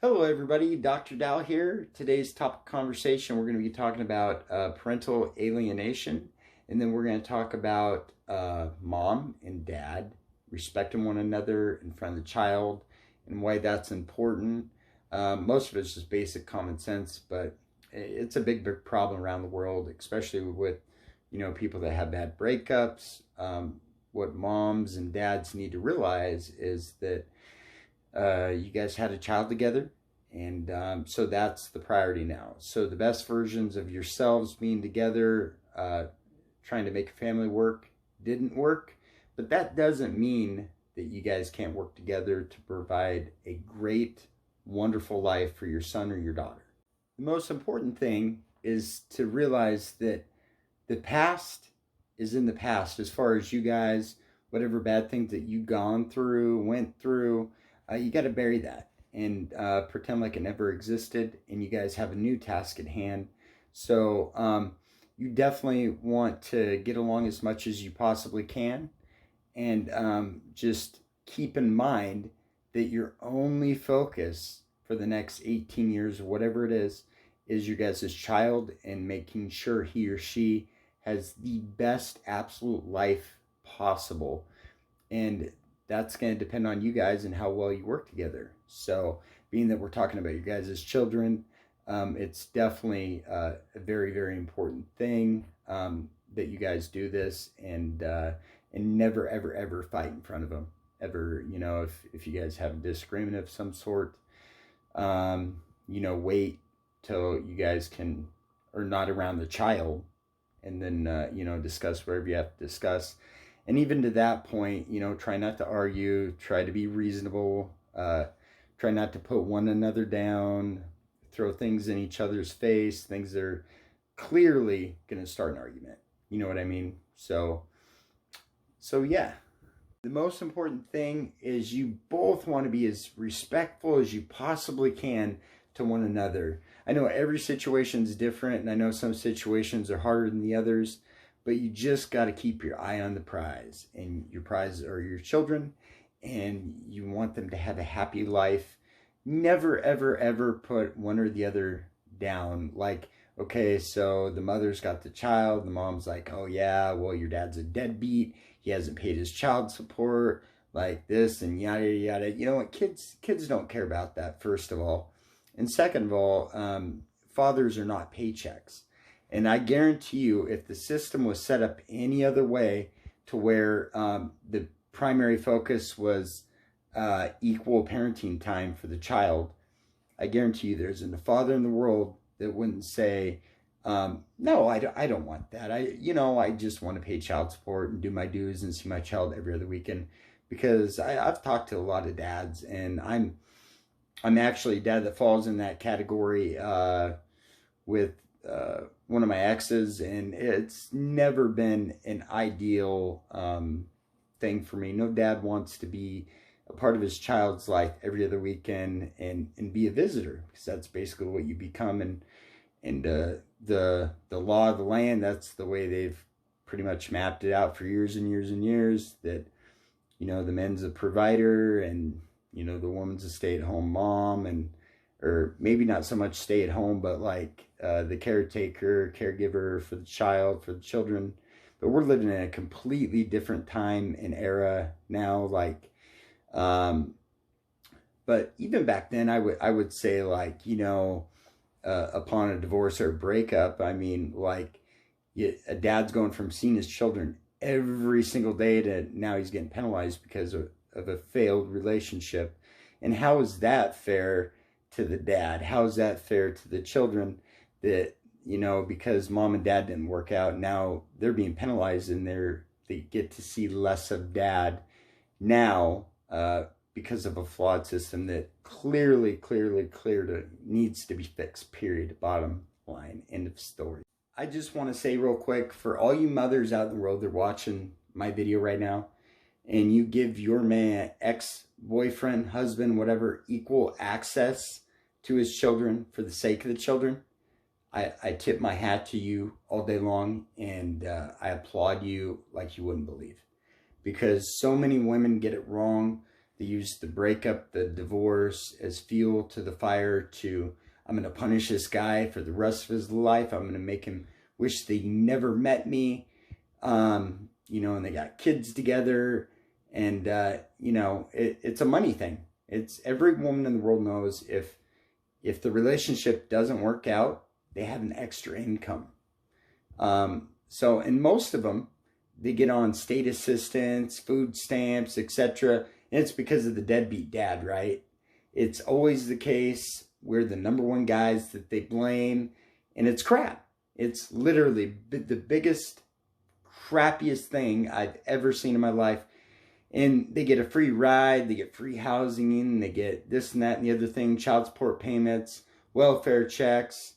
Hello everybody, Dr. Dow here. Today's topic of conversation, we're going to be talking about parental alienation, and then we're going to talk about mom and dad respecting one another in front of the child and why that's important. Most of it's just basic common sense, but it's a big problem around the world, especially with people that have bad breakups. What moms and dads need to realize is that you guys had a child together, and so that's the priority now. So the best versions of yourselves being together, trying to make a family work, didn't work, but that doesn't mean that you guys can't work together to provide a great, wonderful life for your son or your daughter. The most important thing is to realize that the past is in the past as far as you guys, whatever bad things that you've gone through, went through, you got to bury that and pretend like it never existed, and you guys have a new task at hand. So you definitely want to get along as much as you possibly can, and just keep in mind that your only focus for the next 18 years or whatever it is your guys' child, and making sure he or she has the best absolute life possible. And that's going to depend on you guys and how well you work together. So being that we're talking about you guys as children, it's definitely a very, very important thing that you guys do this, and never, ever, ever fight in front of them. Ever, if you guys have a disagreement of some sort, wait till you guys are not around the child, and then, discuss whatever you have to discuss. And even to that point, try not to argue, try to be reasonable, try not to put one another down, throw things in each other's face, things that are clearly going to start an argument. You know what I mean? So yeah. The most important thing is you both want to be as respectful as you possibly can to one another. I know every situation is different, and I know some situations are harder than the others, but you just got to keep your eye on the prize, and your prize are your children, and you want them to have a happy life. Never, ever, ever put one or the other down. Like, okay, so the mother's got the child, the mom's like, oh yeah, well, your dad's a deadbeat, he hasn't paid his child support, like this, and yada, yada. You know what, kids don't care about that, first of all. And second of all, fathers are not paychecks. And I guarantee you, if the system was set up any other way, to where the primary focus was equal parenting time for the child, I guarantee you there isn't a father in the world that wouldn't say, no, I don't want that. I just want to pay child support and do my dues and see my child every other weekend. Because I've talked to a lot of dads, and I'm actually a dad that falls in that category with one of my exes, and it's never been an ideal thing for me. No dad wants to be a part of his child's life every other weekend and be a visitor, because that's basically what you become. And the law of the land, that's the way they've pretty much mapped it out for years and years and years, that the man's a provider, and the woman's a stay-at-home mom, or maybe not so much stay at home, but like the caretaker, caregiver for the child, for the children. But we're living in a completely different time and era now. Like, but even back then, I would say, like, upon a divorce or a breakup, I mean, like, a dad's going from seeing his children every single day to now he's getting penalized because of a failed relationship. And how is that fair to the dad? How is that fair to the children, that because mom and dad didn't work out, now they're being penalized, and they get to see less of dad now because of a flawed system that clearly needs to be fixed, period, bottom line, end of story. I just want to say real quick, for all you mothers out in the world that are watching my video right now, and you give your man, ex-boyfriend, husband, whatever, equal access to his children for the sake of the children, I tip my hat to you all day long, and I applaud you like you wouldn't believe. Because so many women get it wrong. They use the breakup, the divorce as fuel to the fire to, I'm going to punish this guy for the rest of his life. I'm going to make him wish that he never met me. And they got kids together, and, it's a money thing. It's every woman in the world knows if the relationship doesn't work out, they have an extra income. And most of them, they get on state assistance, food stamps, etc. And it's because of the deadbeat dad, right? It's always the case. We're the number one guys that they blame, and it's crap. It's literally the biggest, crappiest thing I've ever seen in my life. And they get a free ride, they get free housing, they get this and that and the other thing, child support payments, welfare checks,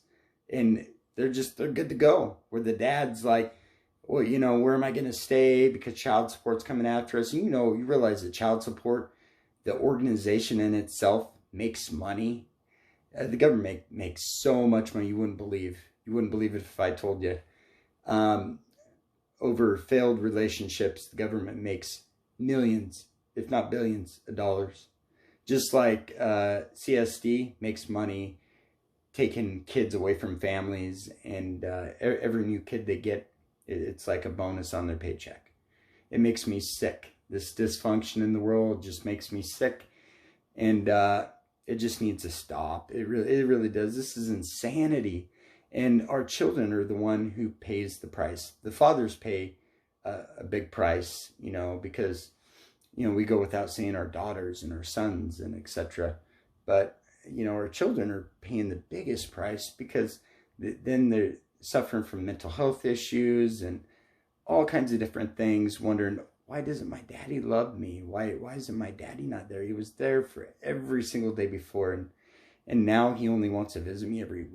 and they're good to go. Where the dad's like, well, where am I going to stay because child support's coming after us? And you realize that child support, the organization in itself, makes money. The government makes so much money you wouldn't believe. You wouldn't believe it if I told you. Over failed relationships, the government makes millions, if not billions, of dollars. Just like CSD makes money taking kids away from families, and every new kid they get, it's like a bonus on their paycheck. It makes me sick. This dysfunction in the world just makes me sick, and it just needs to stop. It really does. This is insanity, and our children are the one who pays the price. The fathers pay a big price, because we go without seeing our daughters and our sons and etc. But our children are paying the biggest price, because then they're suffering from mental health issues and all kinds of different things, wondering, why doesn't my daddy love me? Why isn't my daddy not there? He was there for every single day before, and now he only wants to visit me every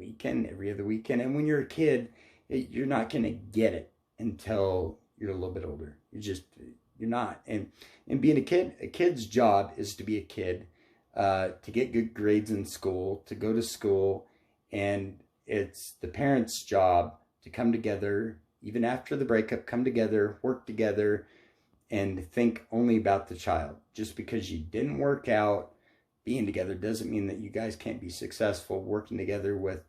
other weekend. And when you're a kid, you're not going to get it until you're a little bit older. You're not. And being a kid's job is to be a kid, to get good grades in school, to go to school, and it's the parents' job to come together, even after the breakup, come together, work together, and think only about the child. Just because you didn't work out, being together doesn't mean that you guys can't be successful working together with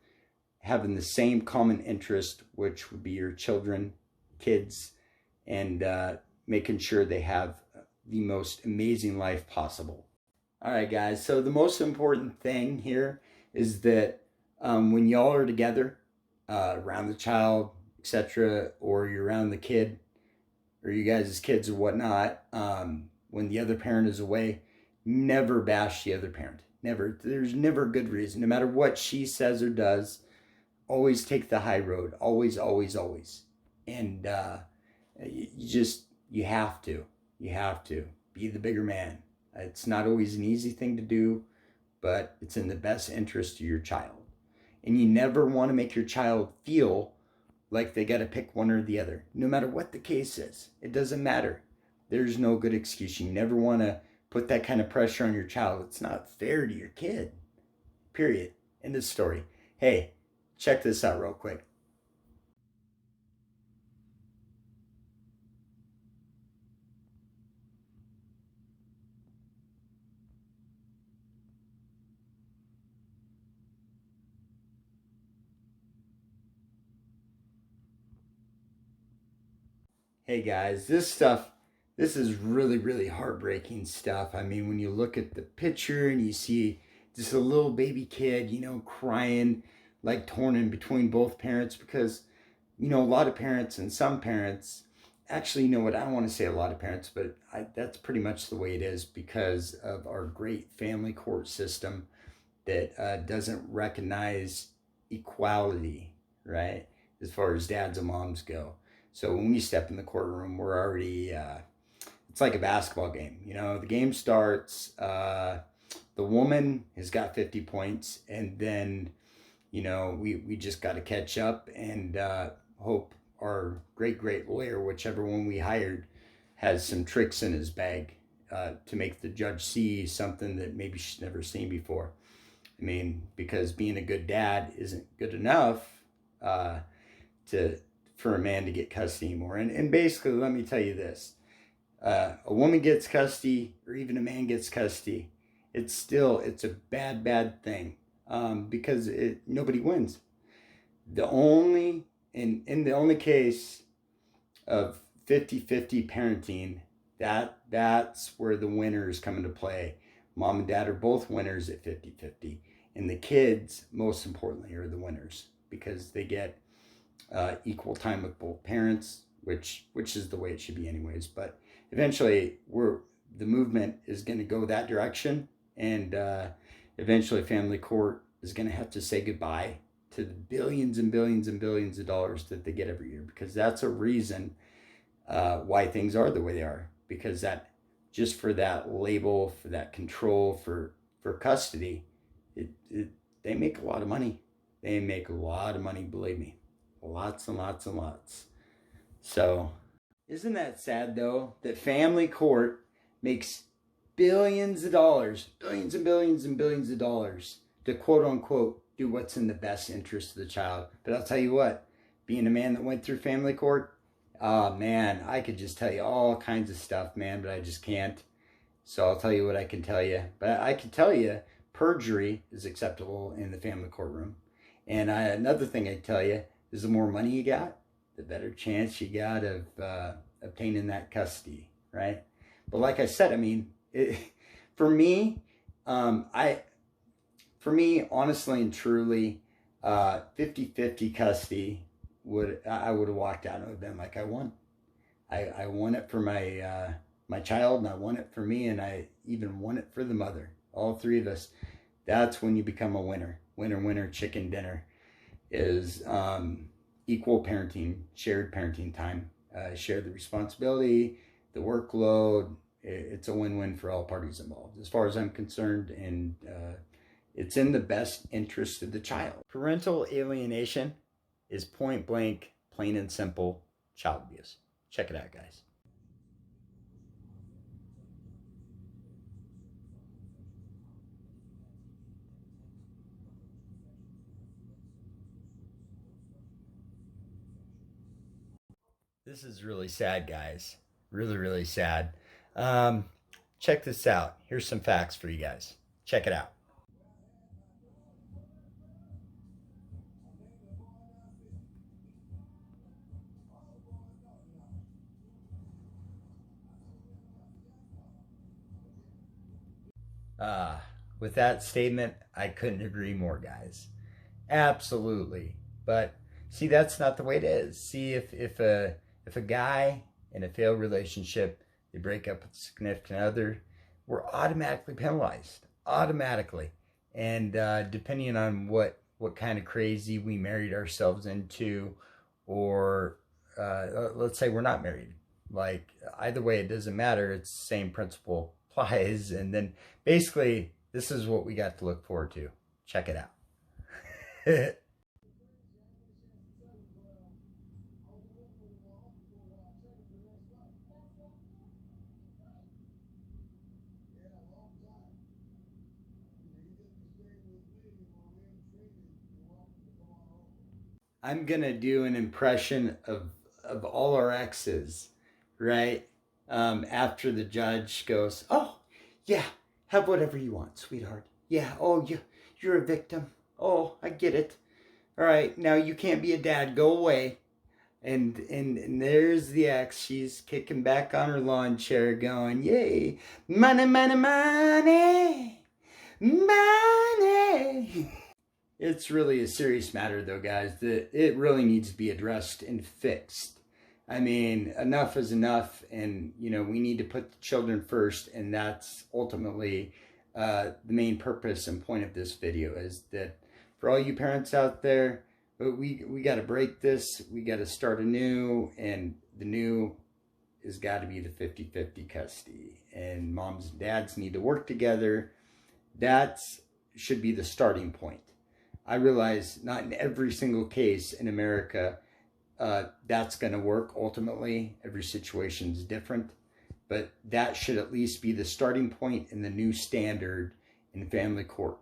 having the same common interest, which would be your children, kids, and making sure they have the most amazing life possible. All right, guys. So the most important thing here is that when y'all are together around the child, etc., or you're around the kid, or you guys as kids or whatnot, when the other parent is away, never bash the other parent. Never. There's never a good reason. No matter what she says or does, always take the high road. Always, always, always. And you have to. You have to be the bigger man. It's not always an easy thing to do, but it's in the best interest of your child. And you never want to make your child feel like they got to pick one or the other. No matter what the case is, it doesn't matter. There's no good excuse. You never want to put that kind of pressure on your child. It's not fair to your kid. Period. End of story. Hey, check this out real quick. Hey guys, this is really, really heartbreaking stuff. I mean, when you look at the picture and you see just a little baby kid, crying, like torn in between both parents, because, a lot of parents and some parents, actually, you know what, I don't want to say a lot of parents, but that's pretty much the way it is because of our great family court system that doesn't recognize equality, right? As far as dads and moms go. So when we step in the courtroom, we're already, it's like a basketball game. The game starts, the woman has got 50 points, and then, we just got to catch up and hope our great lawyer, whichever one we hired, has some tricks in his bag to make the judge see something that maybe she's never seen before. I mean, because being a good dad isn't good enough for a man to get custody anymore. And basically, let me tell you this. A woman gets custody or even a man gets custody, it's a bad thing, because nobody wins. The only in the only case of 50-50 parenting, that's where the winners come into play. Mom and dad are both winners at 50-50, and the kids, most importantly, are the winners because they get equal time with both parents, which is the way it should be anyways. But eventually, the movement is going to go that direction, and eventually, family court is going to have to say goodbye to the billions and billions and billions of dollars that they get every year, because that's a reason why things are the way they are. Because that, just for that label, for that control, for custody, they make a lot of money. They make a lot of money, believe me, lots and lots and lots. So, isn't that sad though that family court makes billions of dollars, billions and billions and billions of dollars to quote unquote do what's in the best interest of the child? But I'll tell you what, being a man that went through family court, oh man, I could just tell you all kinds of stuff, man, but I just can't. So I'll tell you what I can tell you. But I can tell you perjury is acceptable in the family courtroom. And another thing I tell you is the more money you got, the better chance you got of obtaining that custody, right? But like I said, I mean, for me, honestly and truly, 50-50 custody I would have walked out and been like, I won. I won it for my child, and I won it for me, and I even won it for the mother. All three of us. That's when you become a winner. Winner, winner, chicken dinner is equal parenting, shared parenting time. Share the responsibility, the workload. It's a win-win for all parties involved, as far as I'm concerned, and it's in the best interest of the child. Parental alienation is point blank, plain and simple child abuse. Check it out, guys. This is really sad, guys. Really, really sad. Um, Check this out. Here's some facts for you guys. Check it out. Uh, with that statement, I couldn't agree more, guys. Absolutely. But see, that's not the way it is. See, if a guy in a failed relationship, they break up with a significant other, we're automatically penalized. Automatically. And depending on what kind of crazy we married ourselves into, or let's say we're not married. Like, either way, it doesn't matter. It's the same principle applies. And then basically, this is what we got to look forward to. Check it out. I'm gonna do an impression of all our exes, right? After the judge goes, "Oh, yeah, have whatever you want, sweetheart. Yeah, oh, you're a victim. Oh, I get it. All right, now you can't be a dad. Go away." And there's the ex. She's kicking back on her lawn chair, going, "Yay, money, money, money, money." It's really a serious matter, though, guys. That it really needs to be addressed and fixed. I mean, enough is enough, and we need to put the children first, and that's ultimately the main purpose and point of this video. Is that for all you parents out there, we got to break this. We got to start anew, and the new has got to be the 50-50 custody, and moms and dads need to work together. That's should be the starting point. I realize not in every single case in America that's going to work ultimately. Every situation is different. But that should at least be the starting point and the new standard in family court.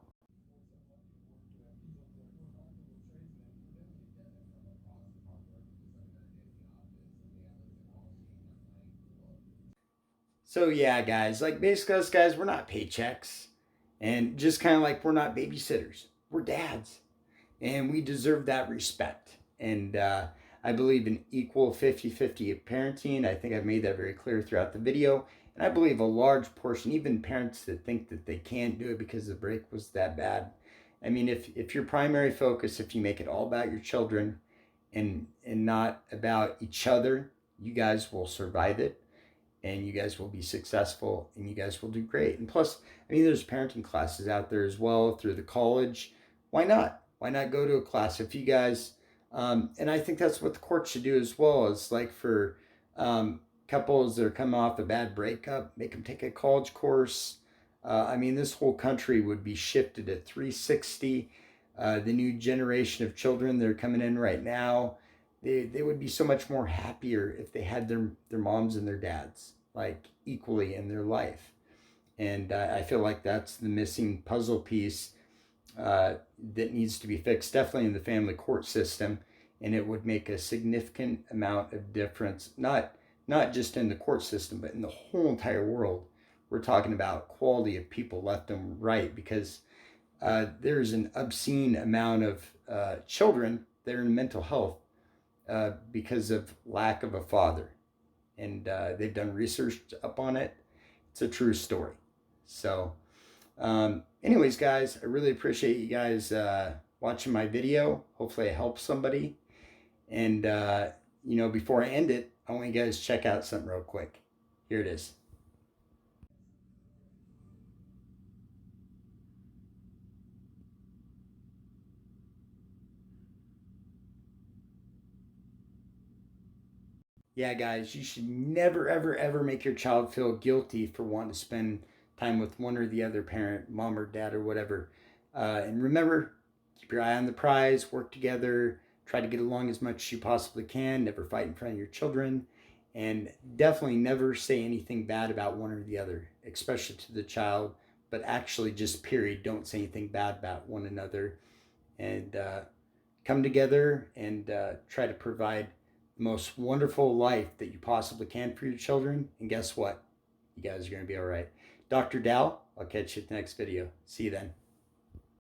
So yeah, guys, like basically us guys, we're not paychecks. And just kind of like we're not babysitters. We're dads. And we deserve that respect. And I believe in equal 50-50 parenting. I think I've made that very clear throughout the video. And I believe a large portion, even parents that think that they can't do it because the break was that bad. I mean, if your primary focus, if you make it all about your children and not about each other, you guys will survive it and you guys will be successful and you guys will do great. And plus, I mean, there's parenting classes out there as well through the college. Why not? Why not go to a class if you guys, and I think that's what the court should do as well, is like for couples that are coming off a bad breakup, make them take a college course. I mean, this whole country would be shifted at 360. The new generation of children that are coming in right now, they would be so much more happier if they had their moms and their dads like equally in their life. And I feel like that's the missing puzzle piece that needs to be fixed, definitely in the family court system. And it would make a significant amount of difference, not just in the court system, but in the whole entire world. We're talking about quality of people left and right, because there's an obscene amount of children that are in mental health because of lack of a father. And they've done research up on it. It's a true story. So, anyways, guys, I really appreciate you guys watching my video. Hopefully it helps somebody. And, before I end it, I want you guys to check out something real quick. Here it is. Yeah, guys, you should never, ever, ever make your child feel guilty for wanting to spend time with one or the other parent, mom or dad or whatever. And remember, keep your eye on the prize, work together, try to get along as much as you possibly can, never fight in front of your children, and definitely never say anything bad about one or the other, especially to the child, but actually just period, don't say anything bad about one another. And come together and try to provide the most wonderful life that you possibly can for your children. And guess what? You guys are going to be all right. Dr. Dow, I'll catch you at the next video. See you then.